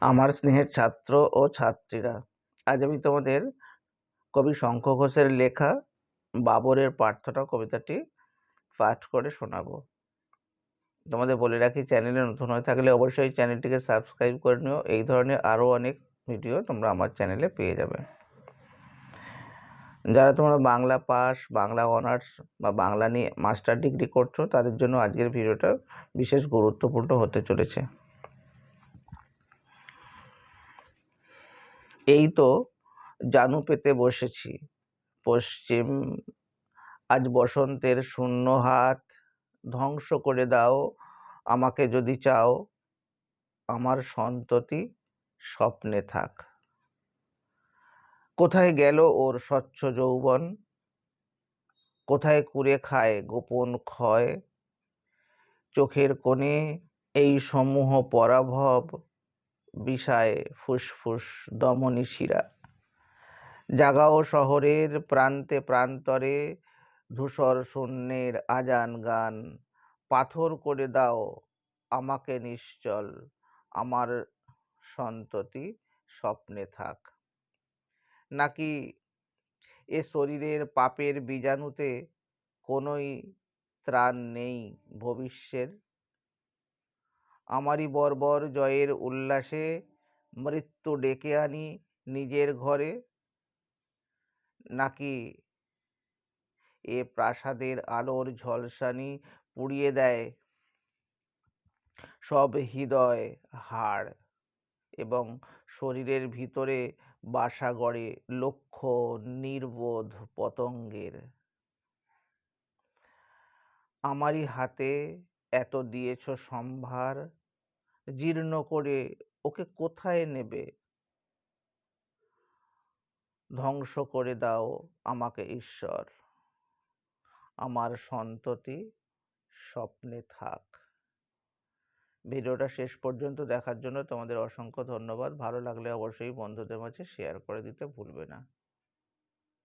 আমার স্নেহের ছাত্র ও ছাত্রীরা, আজ আমি তোমাদের কবি শঙ্খ ঘোষের লেখা বাবরের প্রার্থনা কবিতাটি পাঠ করে শোনাবো। তোমাদের বলে রাখি, চ্যানেলে নতুন হয়ে থাকলে অবশ্যই চ্যানেলটিকে সাবস্ক্রাইব করে নিও। এই ধরনের আরও অনেক ভিডিও তোমরা আমার চ্যানেলে পেয়ে যাবে। যারা তোমরা বাংলা পাস, বাংলা অনার্স বা বাংলা নিয়ে মাস্টার ডিগ্রি করছো, তাদের জন্য আজকের ভিডিওটা বিশেষ গুরুত্বপূর্ণ হতে চলেছে। এই তো জানু পেতে বসেছি পশ্চিম, আজ বসন্তের শূন্য হাত, ধ্বংস করে দাও আমাকে যদি চাও, আমার সন্ততি স্বপ্নে থাক। কোথায় গেল ওর স্বচ্ছ যৌবন, কোথায় কুরে খায় গোপন ক্ষয়, চোখের কোণে এই সমূহ পরাভব, বিষায় ফুসফুস দমনী শিরা। জাগাও শহরের প্রান্তে প্রান্তরে, ধূসর শূন্যের আজান গান, পাথর করে দাও আমাকে নিশ্চল, আমার সন্ততি স্বপ্নে থাক। নাকি এ শরীরের পাপের বীজাণুতে কোনোই ত্রাণ নেই ভবিষ্যের? আমারই বর্বর জয়ের উল্লাসে মৃত্যু ডেকে আনি নিজের ঘরে। নাকি এ প্রাসাদের আলোর ঝলসানি পুড়িয়ে দেয় সব হৃদয় হাড়, এবং শরীরের ভিতরে বাসা গড়ে লক্ষ নির্বোধ পতঙ্গের। আমারই হাতে এত দিয়েছ সম্ভার, জীর্ণ করে ওকে কোথায় নেবে? ধ্বংস করে দাও আমাকে ঈশ্বর, আমার সন্ততি স্বপ্নে থাক। ভিডিওটা শেষ পর্যন্ত দেখার জন্য তোমাদের অসংখ্য ধন্যবাদ। ভালো লাগলে অবশ্যই বন্ধুদের মাঝে শেয়ার করে দিতে ভুলবে না।